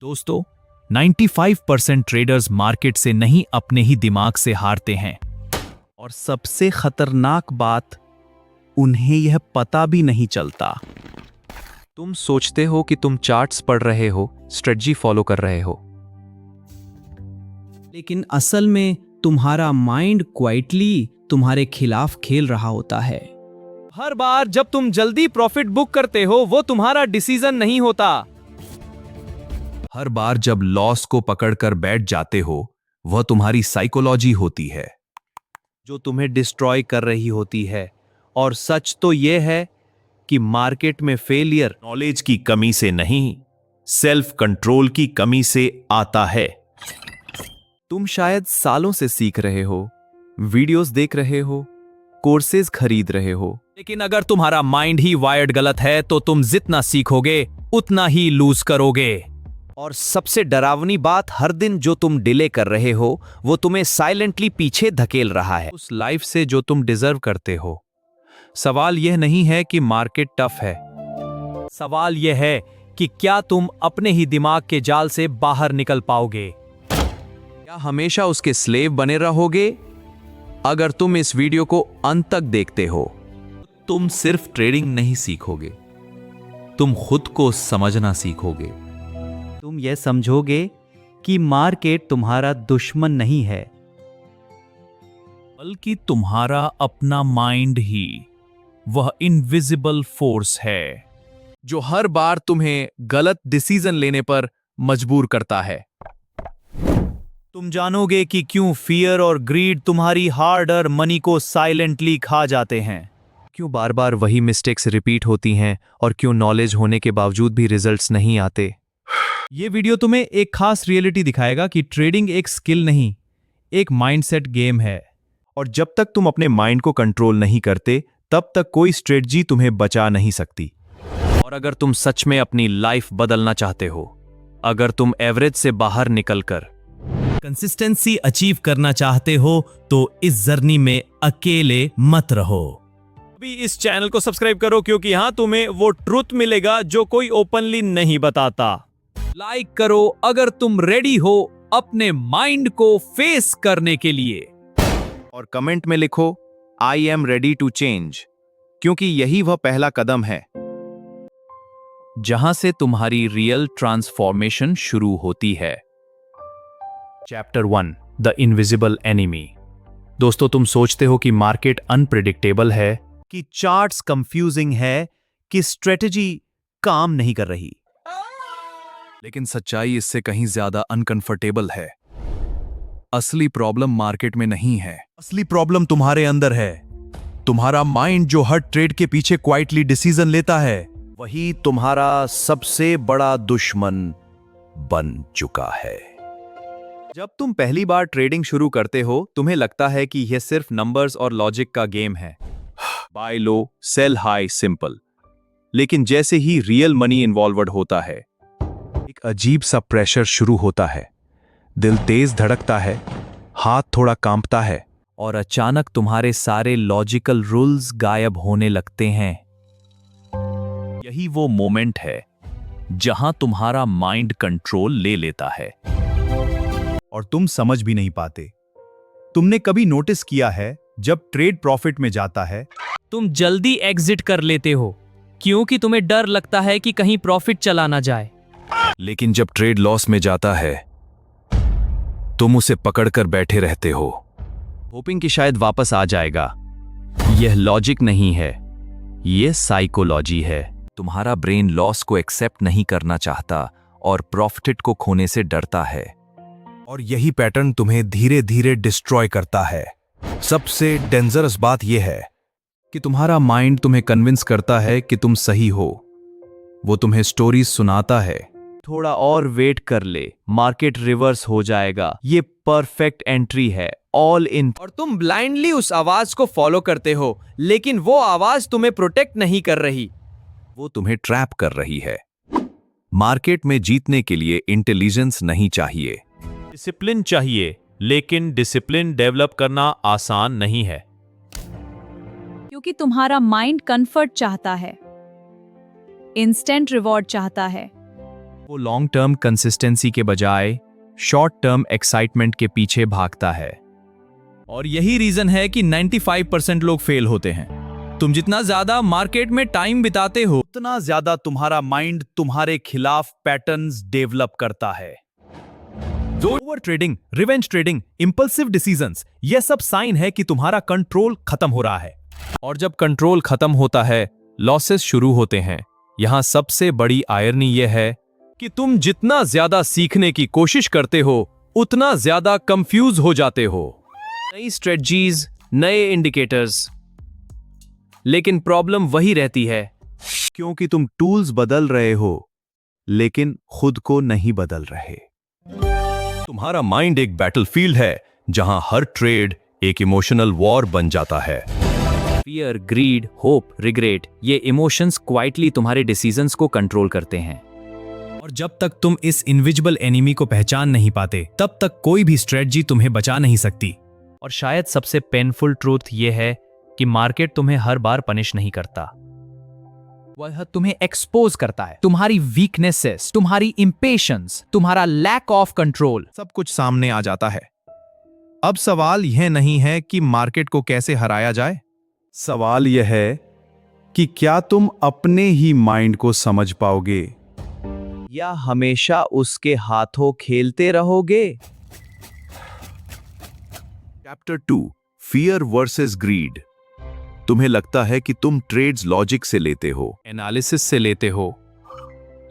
दोस्तों, 95% traders market से नहीं अपने ही दिमाग से हारते हैं। और सबसे खतरनाक बात, उन्हें यह पता भी नहीं चलता। तुम सोचते हो कि तुम चार्ट्स पढ़ रहे हो, स्ट्रेटजी फॉलो कर रहे हो, लेकिन असल में तुम्हारा माइंड क्वाइटली तुम्हारे खिलाफ खेल रहा होता है। हर बार जब तुम जल्दी प्रॉफिट बुक करते हो, वो तुम्हारा डिसीजन नहीं होता। हर बार जब लॉस को पकड़कर बैठ जाते हो, वह तुम्हारी साइकोलॉजी होती है जो तुम्हें डिस्ट्रॉय कर रही होती है। और सच तो यह है कि मार्केट में फेलियर नॉलेज की कमी से नहीं, सेल्फ कंट्रोल की कमी से आता है। तुम शायद सालों से सीख रहे हो, वीडियोस देख रहे हो, कोर्सेज खरीद रहे हो, लेकिन अगर तुम्हारा माइंड ही वायर्ड गलत है तो तुम जितना सीखोगे उतना ही लूज करोगे। और सबसे डरावनी बात, हर दिन जो तुम डिले कर रहे हो वो तुम्हें साइलेंटली पीछे धकेल रहा है उस लाइफ से जो तुम डिजर्व करते हो। सवाल यह नहीं है कि मार्केट टफ है, सवाल यह है कि क्या तुम अपने ही दिमाग के जाल से बाहर निकल पाओगे। क्या हमेशा उसके स्लेव बने रहोगे? अगर तुम इस वीडियो को अंत तक देखते हो, तुम सिर्फ ट्रेडिंग नहीं सीखोगे, तुम खुद को समझना सीखोगे। तुम यह समझोगे कि मार्केट तुम्हारा दुश्मन नहीं है, बल्कि तुम्हारा अपना माइंड ही वह इनविजिबल फोर्स है जो हर बार तुम्हें गलत डिसीजन लेने पर मजबूर करता है। तुम जानोगे कि क्यों फियर और ग्रीड तुम्हारी हार्ड अर्न मनी को साइलेंटली खा जाते हैं, क्यों बार बार वही मिस्टेक्स रिपीट होती हैं और क्यों नॉलेज होने के बावजूद भी रिजल्ट्स नहीं आते। ये वीडियो तुम्हें एक खास रियलिटी दिखाएगा कि ट्रेडिंग एक स्किल नहीं, एक माइंडसेट गेम है। और जब तक तुम अपने माइंड को कंट्रोल नहीं करते, तब तक कोई स्ट्रेटजी तुम्हें बचा नहीं सकती। और अगर तुम सच में अपनी लाइफ बदलना चाहते हो, अगर तुम एवरेज से बाहर निकलकर कंसिस्टेंसी अचीव करना चाहते हो, तो इस जर्नी में अकेले मत रहो। अभी इस चैनल को सब्सक्राइब करो, क्योंकि यहां तुम्हें वो ट्रूथ मिलेगा जो कोई ओपनली नहीं बताता। लाइक करो अगर तुम रेडी हो अपने माइंड को फेस करने के लिए। और कमेंट में लिखो, I am ready to change, क्योंकि यही वह पहला कदम है जहां से तुम्हारी रियल ट्रांसफॉर्मेशन शुरू होती है। Chapter 1, the invisible enemy. दोस्तों, तुम सोचते हो कि मार्केट अनप्रिडिक्टेबल है, कि चार्ट्स कंफ्यूजिंग है, कि स्ट्रेटजी काम नहीं कर रही। लेकिन सच्चाई इससे कहीं ज्यादा अनकंफर्टेबल है। असली प्रॉब्लम मार्केट में नहीं है, असली प्रॉब्लम तुम्हारे अंदर है। तुम्हारा माइंड जो हर ट्रेड के पीछे क्वाइटली डिसीजन लेता है, वही तुम्हारा सबसे बड़ा दुश्मन बन चुका है। जब तुम पहली बार ट्रेडिंग शुरू करते हो, तुम्हें लगता है कि यह सिर्फ नंबर्स और लॉजिक का गेम है। बाय लो, सेल हाई, सिंपल। लेकिन जैसे ही रियल मनी इन्वॉल्वड होता है, एक अजीब सा प्रेशर शुरू होता है। दिल तेज धड़कता है, हाथ थोड़ा कांपता है, और अचानक तुम्हारे सारे लॉजिकल रूल्स गायब होने लगते हैं। यही वो मोमेंट है जहां तुम्हारा माइंड कंट्रोल ले लेता है और तुम समझ भी नहीं पाते। तुमने कभी नोटिस किया है, जब ट्रेड प्रॉफिट में जाता है, तुम जल्दी एग्जिट कर लेते हो क्योंकि तुम्हें डर लगता है कि कहीं प्रॉफिट चला ना जाए। लेकिन जब ट्रेड लॉस में जाता है, तुम उसे पकड़कर बैठे रहते हो, होपिंग कि शायद वापस आ जाएगा। यह लॉजिक नहीं है, यह साइकोलॉजी है। तुम्हारा ब्रेन लॉस को एक्सेप्ट नहीं करना चाहता और प्रॉफिट को खोने से डरता है। और यही पैटर्न तुम्हें धीरे धीरे डिस्ट्रॉय करता है। सबसे डेंजरस बात यह है कि तुम्हारा माइंड तुम्हें कन्विंस करता है कि तुम सही हो। वो तुम्हें स्टोरीज सुनाता है, थोड़ा और वेट कर ले, मार्केट रिवर्स हो जाएगा, ये परफेक्ट एंट्री है, ऑल इन। और तुम ब्लाइंडली उस आवाज को फॉलो करते हो, लेकिन वो आवाज तुम्हें प्रोटेक्ट नहीं कर रही, वो तुम्हें ट्रैप कर रही है। मार्केट में जीतने के लिए इंटेलिजेंस नहीं चाहिए, डिसिप्लिन चाहिए। लेकिन डिसिप्लिन डेवलप करना आसान नहीं है, क्योंकि तुम्हारा माइंड कंफर्ट चाहता है, इंस्टेंट रिवॉर्ड चाहता है, वो लॉन्ग टर्म कंसिस्टेंसी के बजाय शॉर्ट टर्म एक्साइटमेंट के पीछे भागता है। और यही रीजन है कि 95% लोग फेल होते हैं। तुम जितना ज्यादा मार्केट में टाइम बिताते हो, उतना ज्यादा तुम्हारा माइंड तुम्हारे खिलाफ पैटर्न्स डेवलप करता है। Over trading, revenge trading, impulsive decisions, ये सब साइन है कि तुम्हारा कंट्रोल खत्म हो रहा है। और जब कंट्रोल खत्म होता है, लॉसेस शुरू होते हैं। यहां सबसे बड़ी आयरनी यह है कि तुम जितना ज्यादा सीखने की कोशिश करते हो, उतना ज्यादा कंफ्यूज हो जाते हो। नई स्ट्रेटजीज, नए इंडिकेटर्स, लेकिन प्रॉब्लम वही रहती है। क्योंकि तुम टूल्स बदल रहे हो लेकिन खुद को नहीं बदल रहे। तुम्हारा माइंड एक बैटलफील्ड है जहां हर ट्रेड एक इमोशनल वॉर बन जाता है। फियर, ग्रीड, होप, रिग्रेट, ये इमोशंस क्वाइटली तुम्हारे डिसीजंस को कंट्रोल करते हैं। और जब तक तुम इस इनविजिबल एनिमी को पहचान नहीं पाते, तब तक कोई भी स्ट्रेटजी तुम्हें बचा नहीं सकती। और शायद सबसे पेनफुल ट्रूथ यह है कि मार्केट तुम्हें हर बार पनिश नहीं करता, वह तुम्हें एक्सपोज करता है। तुम्हारी वीकनेसेस, तुम्हारी इंपेशंस, तुम्हारा लैक ऑफ कंट्रोल, सब कुछ सामने आ जाता है। अब सवाल यह नहीं है कि मार्केट को कैसे हराया जाए। सवाल यह है कि क्या तुम अपने ही माइंड को समझ पाओगे या हमेशा उसके हाथों खेलते रहोगे। Chapter 2, fear versus greed. तुम्हें लगता है कि तुम ट्रेड्स लॉजिक से लेते हो, एनालिसिस से लेते हो,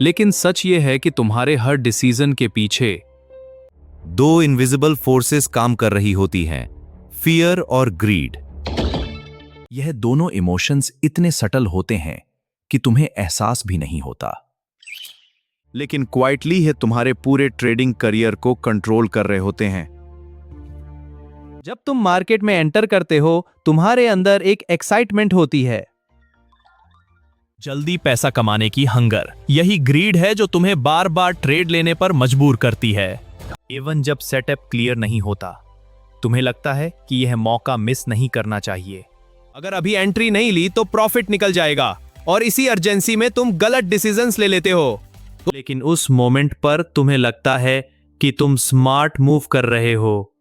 लेकिन सच ये है कि तुम्हारे हर डिसीजन के पीछे दो इनविजिबल फोर्सेस काम कर रही होती हैं, फियर और ग्रीड। यह दोनों इमोशंस इतने सटल होते हैं कि तुम्हें एहसास भी नहीं होता, लेकिन क्वाइटली है तुम्हारे पूरे ट्रेडिंग करियर को कंट्रोल कर रहे होते हैं। जब तुम मार्केट में एंटर करते हो, तुम्हारे अंदर एक एक्साइटमेंट होती है, जल्दी पैसा कमाने की हंगर। यही ग्रीड है जो तुम्हें बार बार ट्रेड लेने पर मजबूर करती है। इवन जब सेटअप क्लियर नहीं होता, तुम्हें लगता है कि यह मौका मिस नहीं करना चाहिए। अगर अभी एंट्री नहीं ली तो प्रॉफिट निकल जाएगा, और इसी अर्जेंसी में तुम गलत डिसीजंस ले लेते हो। लेकिन उस मोमेंट पर तुम्हें लगता है कि तुम स्मार्ट मूव कर रहे हो,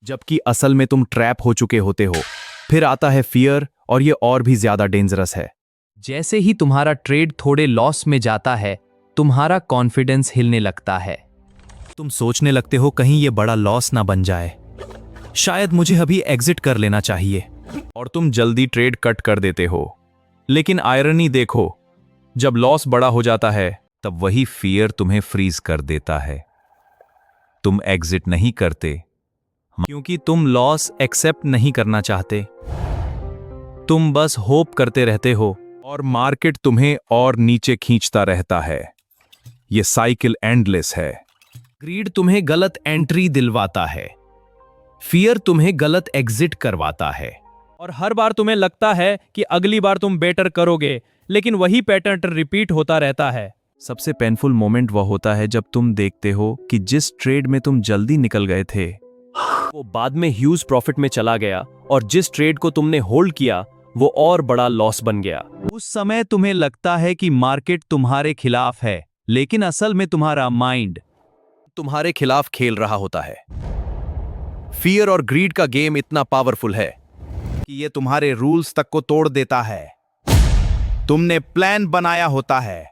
जबकि असल में तुम ट्रैप हो चुके होते हो। फिर आता है फियर, और ये और भी ज्यादा डेंजरस है। जैसे ही तुम्हारा ट्रेड थोड़े लॉस में जाता है, तुम्हारा कॉन्फिडेंस हिलने लगता है। तुम सोचने लगते हो कहीं ये बड़ा लॉस ना बन जाए, शायद मुझे अभी एग्जिट कर लेना चाहिए, और तुम जल्दी ट्रेड कट कर देते हो। लेकिन आयरनी देखो, जब लॉस बड़ा हो जाता है तब वही फियर तुम्हें फ्रीज कर देता है। तुम एग्जिट नहीं करते क्योंकि तुम लॉस एक्सेप्ट नहीं करना चाहते। तुम बस होप करते रहते हो, और मार्केट तुम्हें और नीचे खींचता रहता है। ये साइकिल एंडलेस है। ग्रीड तुम्हें गलत एंट्री दिलवाता है, फियर तुम्हें गलत एग्जिट करवाता है, और हर बार तुम्हें लगता है कि अगली बार तुम बेटर करोगे, लेकिन वही पैटर्न रिपीट होता रहता है। सबसे पेनफुल मोमेंट वह होता है जब तुम देखते हो कि जिस ट्रेड में तुम जल्दी निकल गए थे, वो बाद में ह्यूज प्रॉफिट में चला गया, और जिस ट्रेड को तुमने होल्ड किया वो और बड़ा लॉस बन गया। उस समय तुम्हें लगता है कि मार्केट तुम्हारे खिलाफ है, लेकिन असल में तुम्हारा माइंड तुम्हारे खिलाफ खेल रहा होता है। फियर और ग्रीड का गेम इतना पावरफुल है कि ये तुम्हारे रूल्स तक को तोड़ देता है। तुमने प्लान बनाया होता है,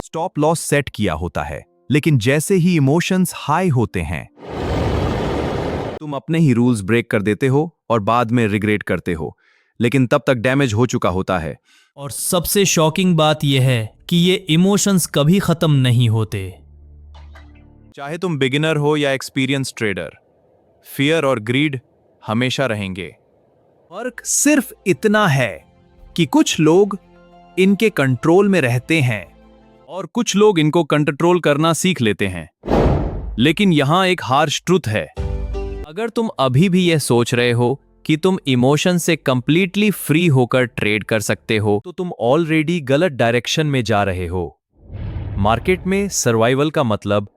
स्टॉप लॉस सेट किया होता है, लेकिन जैसे ही इमोशंस हाई होते हैं, तुम अपने ही रूल्स ब्रेक कर देते हो और बाद में रिग्रेट करते हो, लेकिन तब तक डैमेज हो चुका होता है। और सबसे शॉकिंग बात यह है कि ये इमोशंस कभी खत्म नहीं होते। चाहे तुम बिगिनर हो या एक्सपीरियंस ट्रेडर, फियर और ग्रीड हमेशा रहेंगे। फर्क सिर्फ इतना है कि कुछ लोग इनके कंट्रोल में रहते हैं और कुछ लोग इनको कंट्रोल करना सीख लेते हैं। लेकिन यहां एक हार्श ट्रुथ है। अगर तुम अभी भी यह सोच रहे हो कि तुम इमोशन से कंप्लीटली फ्री होकर ट्रेड कर सकते हो, तो तुम ऑलरेडी गलत डायरेक्शन में जा रहे हो। मार्केट में सर्वाइवल का मतलब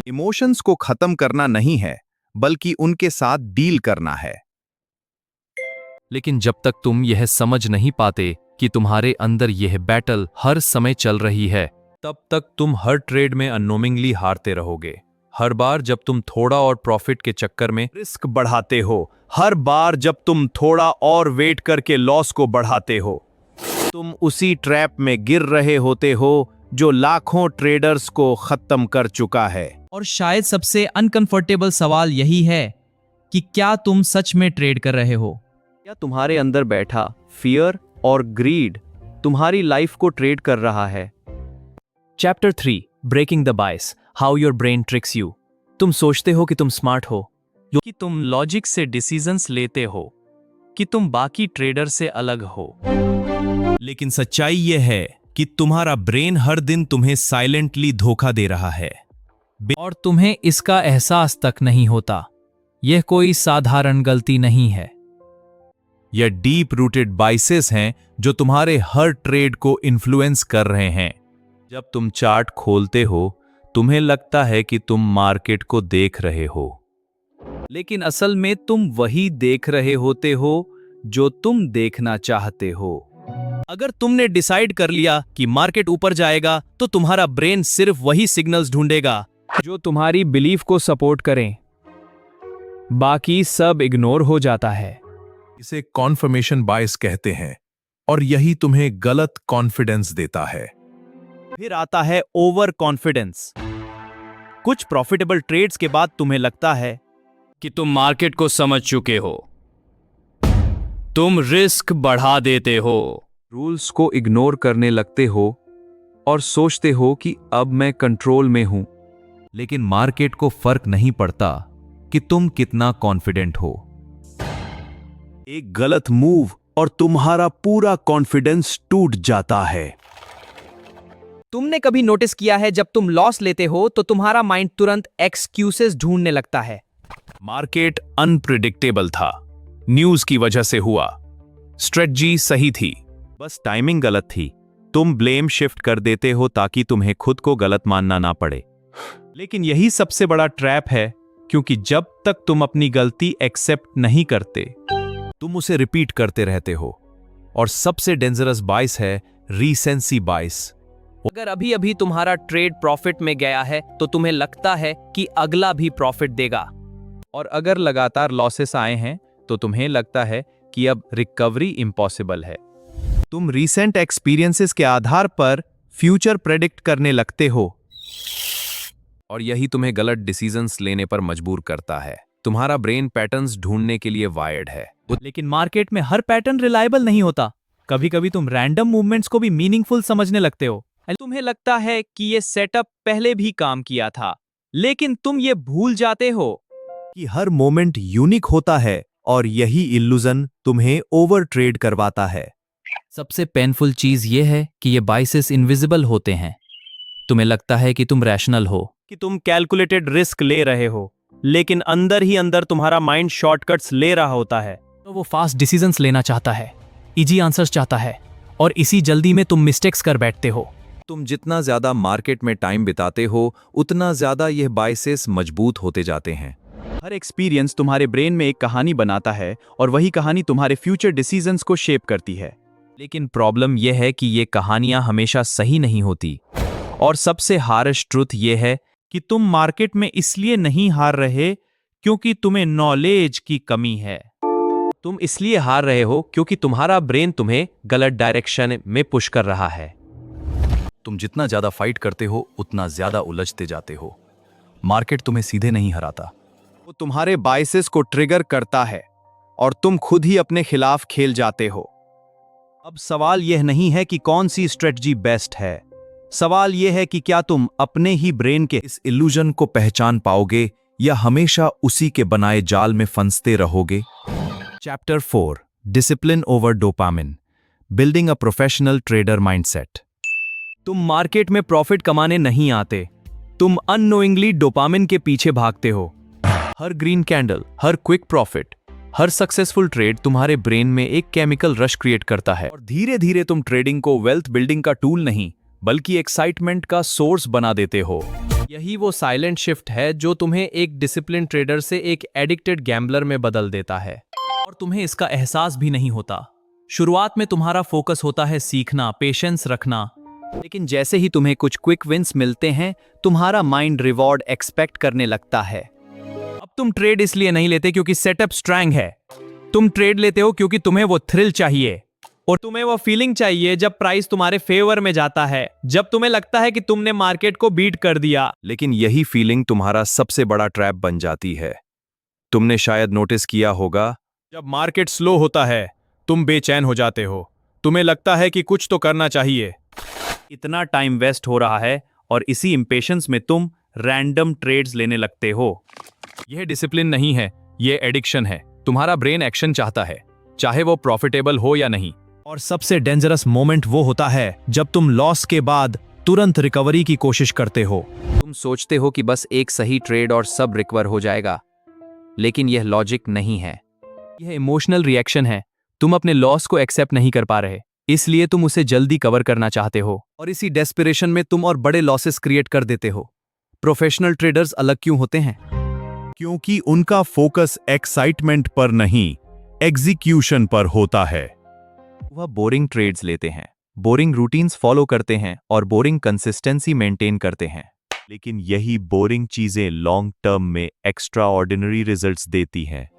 इमोशंस को खत्म करना नहीं है, बल्कि उनके साथ डील करना है। लेकिन जब तक तुम यह समझ नहीं पाते कि तुम्हारे अंदर यह बैटल हर समय चल रही है, तब तक तुम हर ट्रेड में अननोइंगली हारते रहोगे। हर बार जब तुम थोड़ा और प्रॉफिट के चक्कर में रिस्क बढ़ाते हो, हर बार जब तुम थोड़ा और वेट करके लॉस को बढ़ाते हो, तुम उसी ट्रैप में गिर रहे होते हो जो लाखों ट्रेडर्स को खत्म कर चुका है। और शायद सबसे अनकंफर्टेबल सवाल यही है कि क्या तुम सच में ट्रेड कर रहे हो? क्या तुम्हारे अंदर बैठा फियर और ग्रीड तुम्हारी लाइफ को ट्रेड कर रहा है? Chapter 3 breaking the bias, how your brain tricks you. तुम सोचते हो कि तुम स्मार्ट हो, कि तुम लॉजिक से डिसीजंस लेते हो, कि तुम बाकी ट्रेडर से अलग हो। लेकिन सच्चाई यह है कि तुम्हारा ब्रेन हर दिन तुम्हें साइलेंटली धोखा दे रहा है। और तुम्हें इसका एहसास तक नहीं होता। यह कोई साधारण गलती नहीं है। यह डीप रूटेड बाइसेस हैं जो तुम्हारे हर ट्रेड को इन्फ्लुएंस कर रहे हैं। जब तुम चार्ट खोलते हो, तुम्हें लगता है कि तुम मार्केट को देख रहे हो, लेकिन असल में तुम वही देख रहे होते हो जो तुम देखना चाहते हो। अगर तुमने डिसाइड कर लिया कि मार्केट ऊपर जाएगा, तो तुम्हारा ब्रेन सिर्फ वही सिग्नल्स ढूंढेगा जो तुम्हारी बिलीफ को सपोर्ट करें। बाकी सब इग्नोर हो जाता है। इसे कॉन्फर्मेशन बायस कहते हैं, और यही तुम्हें गलत कॉन्फिडेंस देता है। फिर आता है ओवर कॉन्फिडेंस। कुछ प्रॉफिटेबल ट्रेड्स के बाद तुम्हें लगता है कि तुम मार्केट को समझ चुके हो। तुम रिस्क बढ़ा देते हो, रूल्स को इग्नोर करने लगते हो और सोचते हो कि अब मैं कंट्रोल में हूं। लेकिन मार्केट को फर्क नहीं पड़ता कि तुम कितना कॉन्फिडेंट हो। एक गलत मूव और तुम्हारा पूरा कॉन्फिडेंस टूट जाता है। तुमने कभी नोटिस किया है जब तुम लॉस लेते हो तो तुम्हारा माइंड तुरंत एक्सक्यूजेस ढूंढने लगता है? मार्केट अनप्रिडिक्टेबल था, न्यूज की वजह से हुआ, स्ट्रेटजी सही थी, बस टाइमिंग गलत थी। तुम ब्लेम शिफ्ट कर देते हो ताकि तुम्हें खुद को गलत मानना ना पड़े। लेकिन यही सबसे बड़ा ट्रैप है, क्योंकि जब तक तुम अपनी गलती एक्सेप्ट नहीं करते, तुम उसे रिपीट करते रहते हो। और सबसे डेंजरस बाइस है रीसेंसी बाइस। अगर अभी अभी तुम्हारा ट्रेड प्रॉफिट में गया है तो तुम्हें लगता है कि अगला भी प्रॉफिट देगा। और अगर लगातार लॉसेस आए हैं तो तुम्हें लगता है कि अब रिकवरी इम्पॉसिबल है। तुम रीसेंट एक्सपीरियंसेस के आधार पर फ्यूचर प्रेडिक्ट करने लगते हो, और यही तुम्हें गलत डिसीजंस लेने पर मजबूर करता है। तुम्हारा ब्रेन पैटर्न्स ढूंढने के लिए वायर्ड है। लेकिन मार्केट में हर पैटर्न रिलायबल नहीं होता। कभी कभी तुम रैंडम मूवमेंट्स को भी मीनिंगफुल समझने लगते हो। तुम्हें लगता है कि ये सेटअप पहले भी काम किया था, लेकिन तुम ये भूल जाते हो कि हर मोमेंट यूनिक होता है, और यही इल्यूजन तुम्हें ओवर ट्रेड करवाता है। सबसे पेनफुल चीज ये है कि ये बाइसेस इनविजिबल होते हैं। तुम्हें लगता है कि तुम रैशनल हो, कि तुम कैलकुलेटेड रिस्क ले रहे हो, लेकिन अंदर ही अंदर तुम्हारा माइंड शॉर्टकट्स ले रहा होता है। तो वो फास्ट डिसीजंस लेना चाहता है, इजी आंसर्स चाहता है, और इसी जल्दी में तुम मिस्टेक्स कर बैठते हो। तुम जितना ज्यादा मार्केट में टाइम बिताते हो, उतना ज्यादा यह बाइसेस मजबूत होते जाते हैं। हर एक्सपीरियंस तुम्हारे ब्रेन में एक कहानी बनाता है, और वही कहानी तुम्हारे फ्यूचर डिसीजंस को शेप करती है। लेकिन प्रॉब्लम यह है कि ये कहानियां हमेशा सही नहीं होती। और सबसे हार्श ट्रुथ ये है कि तुम मार्केट में इसलिए नहीं हार रहे क्योंकि तुम्हें नॉलेज की कमी है। तुम इसलिए हार रहे हो क्योंकि तुम्हारा ब्रेन तुम्हें गलत डायरेक्शन में पुश कर रहा है। तुम जितना ज्यादा फाइट करते हो, उतना ज्यादा उलझते जाते हो। मार्केट तुम्हें सीधे नहीं हराता, वो तुम्हारे बाइसेस को ट्रिगर करता है, और तुम खुद ही अपने खिलाफ खेल जाते हो। अब सवाल यह नहीं है कि कौन सी स्ट्रेटजी बेस्ट है। सवाल यह है कि क्या तुम अपने ही ब्रेन के इस इल्यूजन को पहचान पाओगे या हमेशा उसी के बनाए जाल में फंसते रहोगे। Chapter 4 discipline over dopamine, building a professional trader mindset. तुम मार्केट में प्रॉफिट कमाने नहीं आते, तुम अननोइंगली डोपामिन के पीछे भागते हो। हर ग्रीन कैंडल, हर क्विक प्रॉफिट, हर सक्सेसफुल ट्रेड तुम्हारे ब्रेन में एक केमिकल रश क्रिएट करता है, और धीरे धीरे तुम ट्रेडिंग को वेल्थ बिल्डिंग का टूल नहीं बल्कि एक्साइटमेंट का सोर्स बना देते हो। यही वो साइलेंट शिफ्ट है जो तुम्हें एक डिसिप्लिन ट्रेडर से एक एडिक्टेड गैम्बलर में बदल देता है, और तुम्हें इसका एहसास भी नहीं होता। शुरुआत में तुम्हारा फोकस होता है सीखना, पेशेंस रखना, लेकिन जैसे ही तुम्हें कुछ क्विक विंस मिलते हैं, तुम्हारा माइंड रिवॉर्ड एक्सपेक्ट करने लगता है। अब तुम ट्रेड इसलिए नहीं लेते क्योंकि सेटअप स्ट्रांग है। तुम ट्रेड लेते हो क्योंकि तुम्हें वो थ्रिल चाहिए और तुम्हें वो फीलिंग चाहिए जब प्राइस तुम्हारे फेवर में जाता है, जब तुम्हें लगता है कि तुमने मार्केट को बीट कर दिया। लेकिन यही फीलिंग तुम्हारा सबसे बड़ा ट्रैप बन जाती है। तुमने शायद नोटिस किया होगा, जब मार्केट स्लो होता है तुम बेचैन हो जाते हो। तुम्हें लगता है कि कुछ तो करना चाहिए। इतना टाइम वेस्ट हो रहा है और इसी इंपेशेंस में तुम रैंडम ट्रेड्स लेने लगते हो। यह डिसिप्लिन नहीं है, यह एडिक्शन है। तुम्हारा ब्रेन एक्शन चाहता है, चाहे वो प्रॉफिटेबल हो या नहीं। और सबसे डेंजरस मोमेंट वो होता है जब तुम लॉस के बाद तुरंत रिकवरी की कोशिश करते हो। तुम सोचते हो कि बस एक सही ट्रेड और सब रिकवर हो जाएगा, लेकिन यह लॉजिक नहीं है। यह इमोशनल रिएक्शन है। तुम अपने लॉस को एक्सेप्ट नहीं कर पा रहे, इसलिए तुम उसे जल्दी कवर करना चाहते हो और इसी डेस्पिरेशन में तुम और बड़े लॉसेस क्रिएट कर देते हो। प्रोफेशनल ट्रेडर्स अलग क्यों होते हैं? क्योंकि उनका फोकस एक्साइटमेंट पर नहीं, एग्जीक्यूशन पर होता है। वह बोरिंग ट्रेड्स लेते हैं, बोरिंग रूटीन्स फॉलो करते हैं और बोरिंग कंसिस्टेंसी मेंटेन करते हैं। लेकिन यही बोरिंग चीजें लॉन्ग टर्म में एक्स्ट्रा ऑर्डिनरी रिजल्ट्स देती हैं।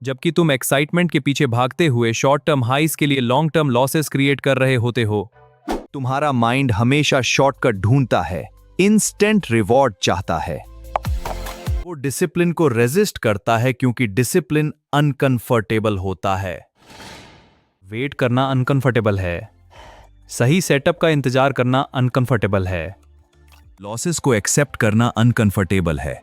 जबकि तुम एक्साइटमेंट के पीछे भागते हुए शॉर्ट टर्म हाइस के लिए लॉन्ग टर्म लॉसेस क्रिएट कर रहे होते हो। तुम्हारा माइंड हमेशा शॉर्टकट ढूंढता है, इंस्टेंट रिवॉर्ड चाहता है। वो डिसिप्लिन को रेजिस्ट करता है क्योंकि डिसिप्लिन अनकंफर्टेबल होता है। वेट करना अनकंफर्टेबल है, सही सेटअप का इंतजार करना अनकंफर्टेबल है, लॉसेस को एक्सेप्ट करना अनकंफर्टेबल है,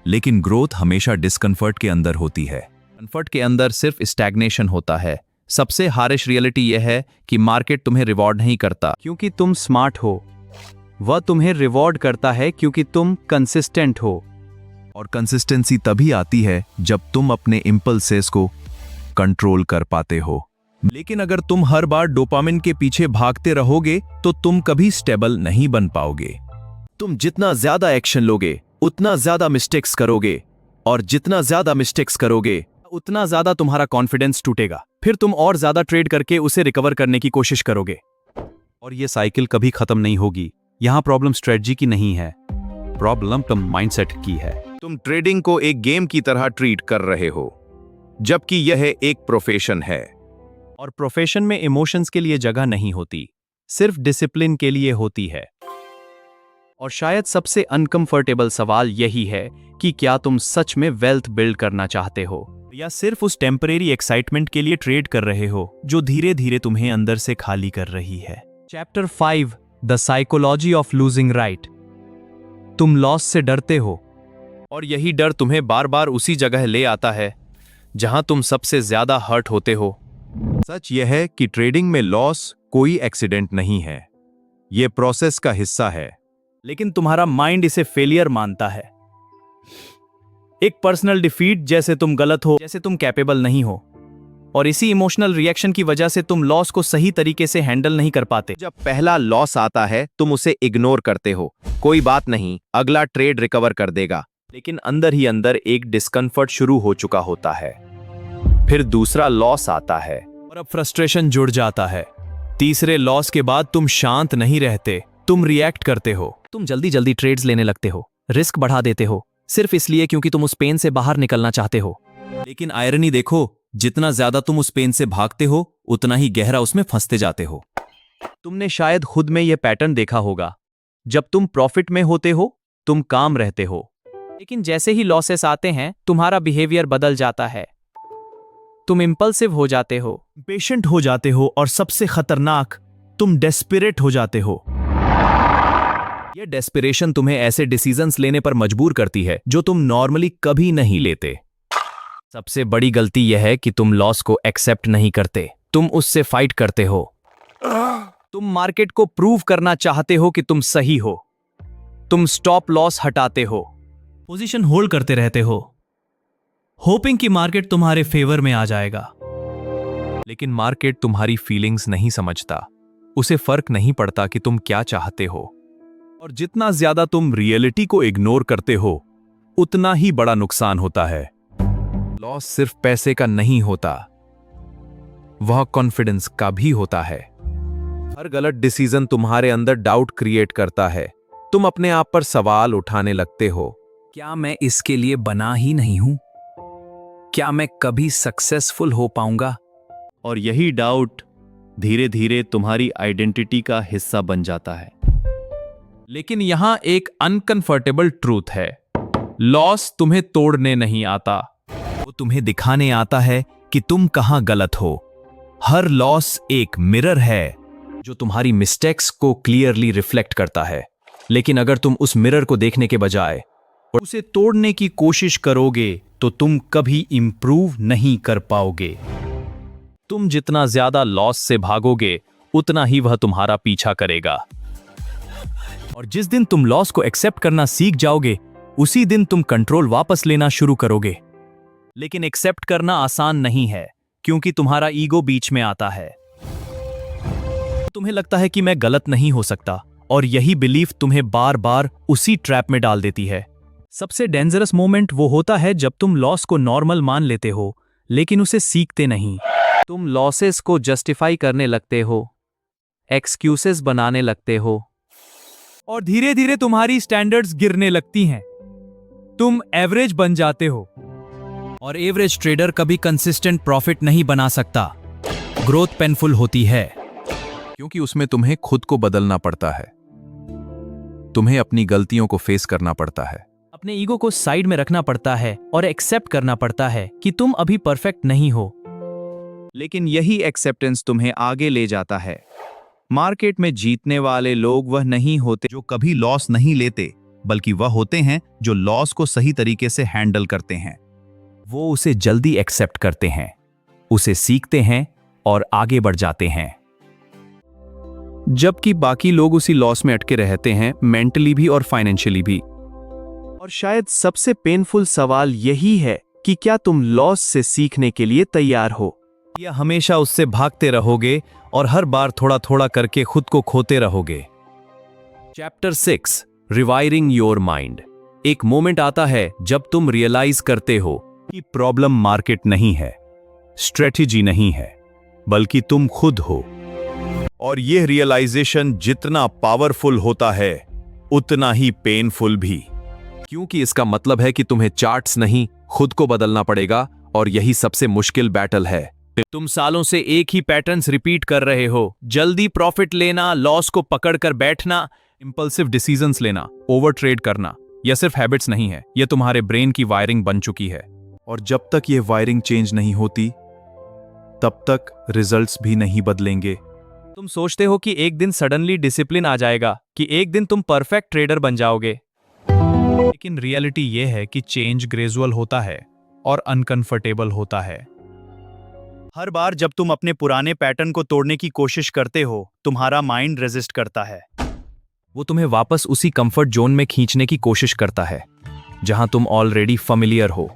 लेकिन ग्रोथ हमेशा डिस्कंफर्ट के अंदर होती है। कंफर्ट के अंदर सिर्फ स्टैग्नेशन होता है। सबसे हारिश रियलिटी यह है कि मार्केट तुम्हें रिवॉर्ड नहीं करता क्योंकि तुम स्मार्ट हो, वह तुम्हें रिवॉर्ड करता है क्योंकि तुम कंसिस्टेंट हो। और कंसिस्टेंसी तभी आती है जब तुम अपने इंपल्सेस को कंट्रोल कर पाते हो। लेकिन अगर तुम हर बार डोपामिन के पीछे भागते रहोगे तो तुम कभी स्टेबल नहीं बन पाओगे। तुम जितना ज्यादा एक्शन लोगे उतना ज्यादा मिस्टेक्स करोगे, और जितना ज्यादा मिस्टेक्स करोगे उतना ज्यादा तुम्हारा कॉन्फिडेंस टूटेगा। फिर तुम और ज्यादा ट्रेड करके उसे रिकवर करने की कोशिश करोगे और ये साइकिल कभी खत्म नहीं होगी। यहां प्रॉब्लम स्ट्रेटजी की नहीं है, प्रॉब्लम तुम माइंडसेट की है। तुम ट्रेडिंग को एक गेम की तरह ट्रीट कर रहे हो, जबकि यह एक प्रोफेशन है। और प्रोफेशन में इमोशंस के लिए जगह नहीं होती, सिर्फ डिसिप्लिन के लिए होती है। और शायद सबसे अनकंफर्टेबल सवाल यही है कि क्या तुम सच में वेल्थ बिल्ड करना चाहते हो या सिर्फ उस टेम्परेरी एक्साइटमेंट के लिए ट्रेड कर रहे हो जो धीरे धीरे तुम्हें अंदर से खाली कर रही है। Chapter 5 the psychology of losing right. तुम लॉस से डरते हो और यही डर तुम्हें बार बार उसी जगह ले आता है जहां तुम सबसे ज्यादा हर्ट होते हो। सच यह है कि ट्रेडिंग में लॉस कोई एक्सीडेंट नहीं है, यह प्रोसेस का हिस्सा है। लेकिन तुम्हारा माइंड इसे फेलियर मानता है, एक पर्सनल डिफीट, जैसे तुम गलत हो, जैसे तुम कैपेबल नहीं हो। और इसी इमोशनल रिएक्शन की वजह से तुम लॉस को सही तरीके से हैंडल नहीं कर पाते। जब पहला लॉस आता है तुम उसे इग्नोर करते हो, कोई बात नहीं, अगला ट्रेड रिकवर कर देगा। लेकिन अंदर ही अंदर एक डिस्कंफर्ट शुरू हो चुका होता है। फिर दूसरा लॉस आता है और अब फ्रस्ट्रेशन जुड़ जाता है। तीसरे लॉस के बाद तुम शांत नहीं रहते, तुम रिएक्ट करते हो। तुम जल्दी जल्दी ट्रेड्स लेने लगते हो, रिस्क बढ़ा देते हो, सिर्फ इसलिए क्योंकि तुम उस पेन से बाहर निकलना चाहते हो। लेकिन आयरनी देखो, जितना ज्यादा तुम उस पेन से भागते हो उतना ही गहरा उसमें फंसते जाते हो। तुमने शायद खुद में यह पैटर्न देखा होगा, जब तुम प्रॉफिट में होते हो तुम काम रहते हो, लेकिन जैसे ही लॉसेस आते हैं तुम्हारा बिहेवियर बदल जाता है। तुम इंपल्सिव हो जाते हो, पेशेंट हो जाते हो और सबसे खतरनाक, तुम डेस्परेट हो जाते हो। यह डेस्पिरेशन तुम्हें ऐसे डिसीजंस लेने पर मजबूर करती है जो तुम नॉर्मली कभी नहीं लेते। सबसे बड़ी गलती यह है कि तुम लॉस को एक्सेप्ट नहीं करते, तुम उससे फाइट करते हो। तुम मार्केट को प्रूव करना चाहते हो कि तुम सही हो। तुम स्टॉप लॉस हटाते हो, पोजीशन होल्ड करते रहते हो, होपिंग कि मार्केट तुम्हारे फेवर में आ जाएगा। लेकिन मार्केट तुम्हारी फीलिंग्स नहीं समझता, उसे फर्क नहीं पड़ता कि तुम क्या चाहते हो। और जितना ज्यादा तुम रियलिटी को इग्नोर करते हो उतना ही बड़ा नुकसान होता है। लॉस सिर्फ पैसे का नहीं होता, वह कॉन्फिडेंस का भी होता है। हर गलत डिसीजन तुम्हारे अंदर डाउट क्रिएट करता है। तुम अपने आप पर सवाल उठाने लगते हो। क्या मैं इसके लिए बना ही नहीं हूं? क्या मैं कभी सक्सेसफुल हो पाऊंगा? और यही डाउट धीरे धीरे तुम्हारी आइडेंटिटी का हिस्सा बन जाता है। लेकिन यहां एक अनकंफर्टेबल ट्रूथ है, लॉस तुम्हें तोड़ने नहीं आता, वो तुम्हें दिखाने आता है कि तुम कहां गलत हो। हर लॉस एक मिरर है जो तुम्हारी मिस्टेक्स को क्लियरली रिफ्लेक्ट करता है। लेकिन अगर तुम उस मिरर को देखने के बजाय उसे तोड़ने की कोशिश करोगे तो तुम कभी इंप्रूव नहीं कर पाओगे। तुम जितना ज्यादा लॉस से भागोगे उतना ही वह तुम्हारा पीछा करेगा। और जिस दिन तुम लॉस को एक्सेप्ट करना सीख जाओगे उसी दिन तुम कंट्रोल वापस लेना शुरू करोगे। लेकिन एक्सेप्ट करना आसान नहीं है क्योंकि तुम्हारा ईगो बीच में आता है। तुम्हें लगता है कि मैं गलत नहीं हो सकता, और यही बिलीफ तुम्हें बार बार उसी ट्रैप में डाल देती है। सबसे डेंजरस मोमेंट वो होता है जब तुम लॉस को नॉर्मल मान लेते हो लेकिन उसे सीखते नहीं। तुम लॉसेस को जस्टिफाई करने लगते हो, एक्सक्यूजेस बनाने लगते हो, और धीरे धीरे तुम्हारी स्टैंडर्ड्स गिरने लगती हैं। तुम एवरेज बन जाते हो। और एवरेज ट्रेडर कभी कंसिस्टेंट प्रॉफिट नहीं बना सकता। ग्रोथ पेनफुल होती है क्योंकि उसमें तुम्हें खुद को बदलना पड़ता है। तुम्हें अपनी गलतियों को फेस करना पड़ता है। अपने ईगो को साइड में रखना पड़ता है और एक्सेप्ट करना पड़ता है कि तुम अभी परफेक्ट नहीं हो। लेकिन यही एक्सेप्टेंस तुम्हें आगे ले जाता है। मार्केट में जीतने वाले लोग वह नहीं होते जो कभी लॉस नहीं लेते, बल्कि वह होते हैं जो लॉस को सही तरीके से हैंडल करते हैं। वो उसे जल्दी एक्सेप्ट करते हैं, उसे सीखते हैं और आगे बढ़ जाते हैं। जबकि बाकी लोग उसी लॉस में अटके रहते हैं, मेंटली भी और फाइनेंशियली भी। और शायद सबसे पेनफुल सवाल यही है कि क्या तुम लॉस से सीखने के लिए तैयार हो, या हमेशा उससे भागते रहोगे और हर बार थोड़ा थोड़ा करके खुद को खोते रहोगे। Chapter 6, rewiring your mind. एक मोमेंट आता है जब तुम रियलाइज करते हो कि प्रॉब्लम मार्केट नहीं है, स्ट्रेटेजी नहीं है, बल्कि तुम खुद हो। और यह रियलाइजेशन जितना पावरफुल होता है उतना ही पेनफुल भी, क्योंकि इसका मतलब है कि तुम्हें चार्ट्स नहीं, खुद को बदलना पड़ेगा। और यही सबसे मुश्किल बैटल है। तुम सालों से एक ही पैटर्न्स रिपीट कर रहे हो, जल्दी प्रॉफिट लेना, लॉस को पकड़कर बैठना, इंपल्सिव डिसीजंस लेना, ओवर ट्रेड करना। यह सिर्फ हैबिट्स नहीं है, यह तुम्हारे ब्रेन की वायरिंग बन चुकी है। और जब तक यह वायरिंग चेंज नहीं होती तब तक रिजल्ट्स भी नहीं बदलेंगे। तुम सोचते हो कि एक दिन सडनली डिसिप्लिन आ जाएगा, कि एक दिन तुम परफेक्ट ट्रेडर बन जाओगे। लेकिन रियलिटी यह है कि चेंज ग्रेजुअल होता है और अनकंफर्टेबल होता है। हर बार जब तुम अपने पुराने पैटर्न को तोड़ने की कोशिश करते हो, तुम्हारा माइंड रेजिस्ट करता है। वो तुम्हें वापस उसी कंफर्ट जोन में खींचने की कोशिश करता है जहां तुम ऑलरेडी फैमिलियर हो,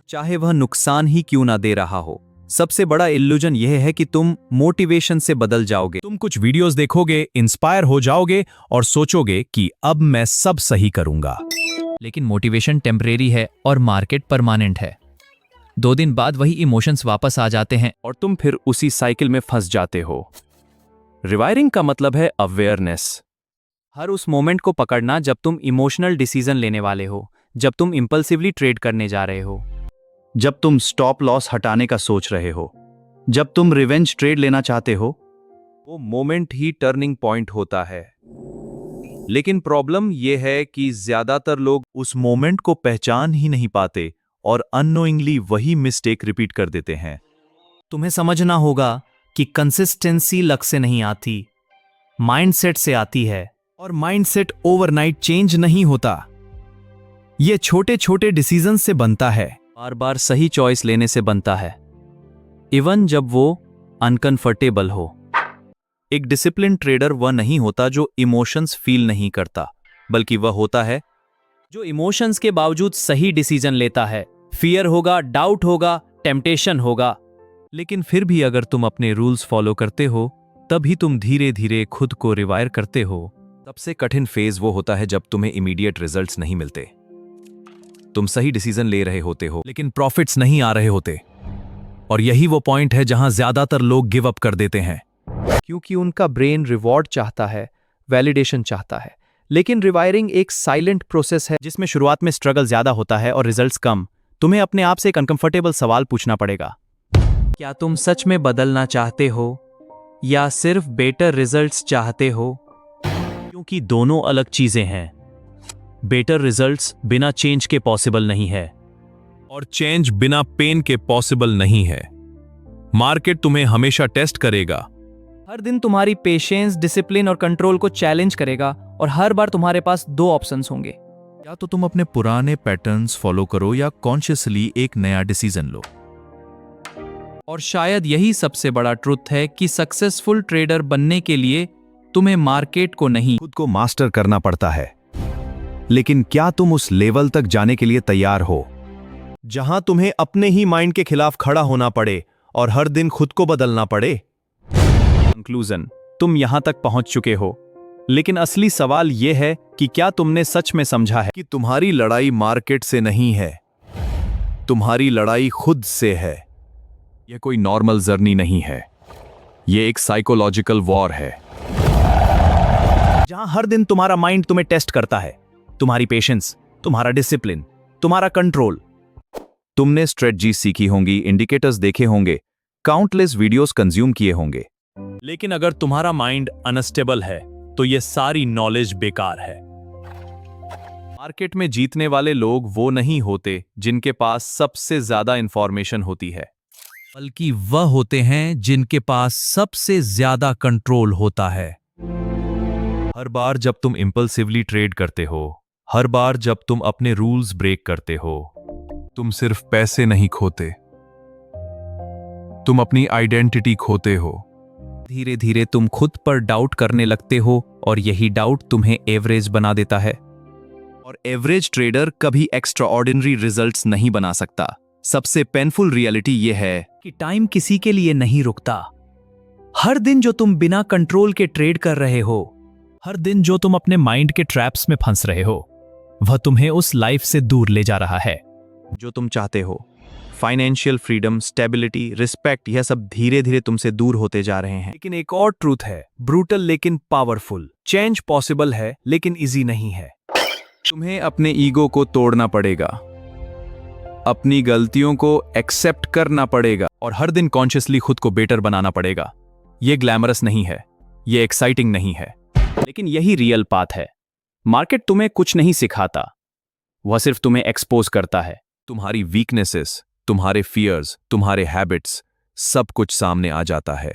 चाहे वह नुकसान ही क्यों ना दे रहा हो। सबसे बड़ा इल्यूजन यह है कि तुम मोटिवेशन से बदल जाओगे। तुम कुछ वीडियोस देखोगे, इंस्पायर हो जाओगे और सोचोगे कि अब मैं सब सही करूंगा। लेकिन मोटिवेशन टेम्परेरी है और मार्केट परमानेंट है। 2 दिन बाद वही इमोशंस वापस आ जाते हैं और तुम फिर उसी साइकिल में फंस जाते हो। रिवायरिंग का मतलब है अवेयरनेस। हर उस मोमेंट को पकड़ना जब तुम इमोशनल डिसीजन लेने वाले हो, जब तुम इंपल्सिवली ट्रेड करने जा रहे हो, जब तुम स्टॉप लॉस हटाने का सोच रहे हो, जब तुम रिवेंज ट्रेड लेना चाहते हो। वो मोमेंट ही टर्निंग पॉइंट होता है। लेकिन प्रॉब्लम यह है कि ज्यादातर लोग उस मोमेंट को पहचान ही नहीं पाते और अननोइंगली वही मिस्टेक रिपीट कर देते हैं। तुम्हें समझना होगा कि कंसिस्टेंसी लक से नहीं आती, माइंडसेट से आती है। और माइंडसेट ओवरनाइट चेंज नहीं होता, ये छोटे छोटे डिसीजन से बनता है, बार बार सही चॉइस लेने से बनता है, इवन जब वो अनकंफर्टेबल हो। एक डिसिप्लिन ट्रेडर वह नहीं होता जो इमोशंस फील नहीं करता, बल्कि वह होता है जो इमोशंस के बावजूद सही डिसीजन लेता है। फियर होगा, डाउट होगा, टेम्पटेशन होगा, लेकिन फिर भी अगर तुम अपने रूल्स फॉलो करते हो तभी तुम धीरे धीरे खुद को रिवायर करते हो। सबसे कठिन फेज वो होता है जब तुम्हें इमीडिएट रिजल्ट्स नहीं मिलते। तुम सही डिसीजन ले रहे होते हो लेकिन प्रॉफिट्स नहीं आ रहे होते। और यही वो पॉइंट है जहां ज्यादातर लोग गिव अप कर देते हैं। क्योंकि उनका ब्रेन रिवॉर्ड चाहता है, वैलिडेशन चाहता है। लेकिन रिवायरिंग एक साइलेंट प्रोसेस है जिसमें शुरुआत में स्ट्रगल ज्यादा होता है और रिजल्ट्स कम। तुम्हें अपने आप से एक अनकंफर्टेबल सवाल पूछना पड़ेगा। क्या तुम सच में बदलना चाहते हो या सिर्फ बेटर रिजल्ट्स चाहते हो? क्योंकि दोनों अलग चीजें हैं। बेटर रिजल्ट्स बिना चेंज के पॉसिबल नहीं है और चेंज बिना पेन के पॉसिबल नहीं है। मार्केट तुम्हें हमेशा टेस्ट करेगा। हर दिन तुम्हारी पेशेंस, डिसिप्लिन और कंट्रोल को चैलेंज करेगा और हर बार तुम्हारे पास दो ऑप्शंस होंगे। या तो तुम अपने पुराने पैटर्न्स फॉलो करो या कॉन्शियसली एक नया डिसीजन लो। और शायद यही सबसे बड़ा ट्रुथ है कि सक्सेसफुल ट्रेडर बनने के लिए तुम्हें मार्केट को नहीं, खुद को मास्टर करना पड़ता है। लेकिन क्या तुम उस लेवल तक जाने के लिए तैयार हो जहां तुम्हें अपने ही माइंड के खिलाफ खड़ा होना पड़े और हर दिन खुद को बदलना पड़े? कंक्लूजन, तुम यहां तक पहुंच चुके हो, लेकिन असली सवाल यह है कि क्या तुमने सच में समझा है कि तुम्हारी लड़ाई मार्केट से नहीं है, तुम्हारी लड़ाई खुद से है। यह कोई नॉर्मल जर्नी नहीं है, यह एक साइकोलॉजिकल वॉर है जहां हर दिन तुम्हारा माइंड तुम्हें टेस्ट करता है, तुम्हारी पेशेंस, तुम्हारा डिसिप्लिन, तुम्हारा कंट्रोल। तुमने स्ट्रेटजी सीखी होंगी, इंडिकेटर्स देखे होंगे, काउंटलेस वीडियोस कंज्यूम किए होंगे। लेकिन अगर तुम्हारा माइंड अनस्टेबल है तो यह सारी नॉलेज बेकार है। मार्केट में जीतने वाले लोग वो नहीं होते जिनके पास सबसे ज्यादा इंफॉर्मेशन होती है, बल्कि वह होते हैं जिनके पास सबसे ज्यादा कंट्रोल होता है। हर बार जब तुम इंपल्सिवली ट्रेड करते हो, हर बार जब तुम अपने रूल्स ब्रेक करते हो, तुम सिर्फ पैसे नहीं खोते, तुम अपनी आइडेंटिटी खोते हो। धीरे धीरे तुम खुद पर डाउट करने लगते हो और यही डाउट तुम्हें एवरेज बना देता है। और एवरेज ट्रेडर कभी एक्स्ट्राऑर्डिनरी रिजल्ट्स नहीं बना सकता। सबसे पेनफुल रियलिटी यह है कि टाइम किसी के लिए नहीं रुकता। हर दिन जो तुम बिना कंट्रोल के ट्रेड कर रहे हो, हर दिन जो तुम अपने माइंड के ट्रैप्स में फंस रहे हो, वह तुम्हें उस लाइफ से दूर ले जा रहा है जो तुम चाहते हो। फाइनेंशियल फ्रीडम, स्टेबिलिटी, रिस्पेक्ट, यह सब धीरे धीरे तुमसे दूर होते जा रहे हैं। लेकिन एक और ट्रूथ है, ब्रूटल लेकिन पावरफुल। चेंज पॉसिबल है लेकिन इजी नहीं है। तुम्हें अपने ईगो को तोड़ना पड़ेगा, अपनी गलतियों को एक्सेप्ट करना पड़ेगा और हर दिन कॉन्शियसली खुद को बेटर बनाना पड़ेगा। यह ग्लैमरस नहीं है, यह एक्साइटिंग नहीं है, लेकिन यही रियल पाथ है। मार्केट तुम्हें कुछ नहीं सिखाता, वह सिर्फ तुम्हें एक्सपोज करता है। तुम्हारी वीकनेसेस, तुम्हारे फियर्स, तुम्हारे हैबिट्स, सब कुछ सामने आ जाता है।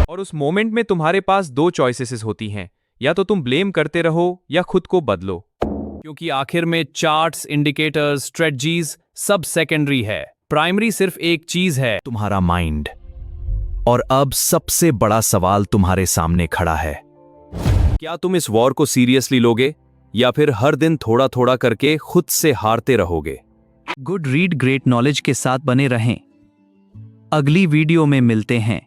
और उस मोमेंट में तुम्हारे पास दो चॉइसेस होती हैं, या तो तुम ब्लेम करते रहो या खुद को बदलो। क्योंकि आखिर में चार्ट्स, इंडिकेटर्स, स्ट्रेटजीज सब सेकेंडरी है। प्राइमरी सिर्फ एक चीज है, तुम्हारा माइंड। और अब सबसे बड़ा सवाल तुम्हारे सामने खड़ा है। क्या तुम इस वॉर को सीरियसली लोगे या फिर हर दिन थोड़ा थोड़ा करके खुद से हारते रहोगे? गुड रीड ग्रेट नॉलेज के साथ बने रहें। अगली वीडियो में मिलते हैं।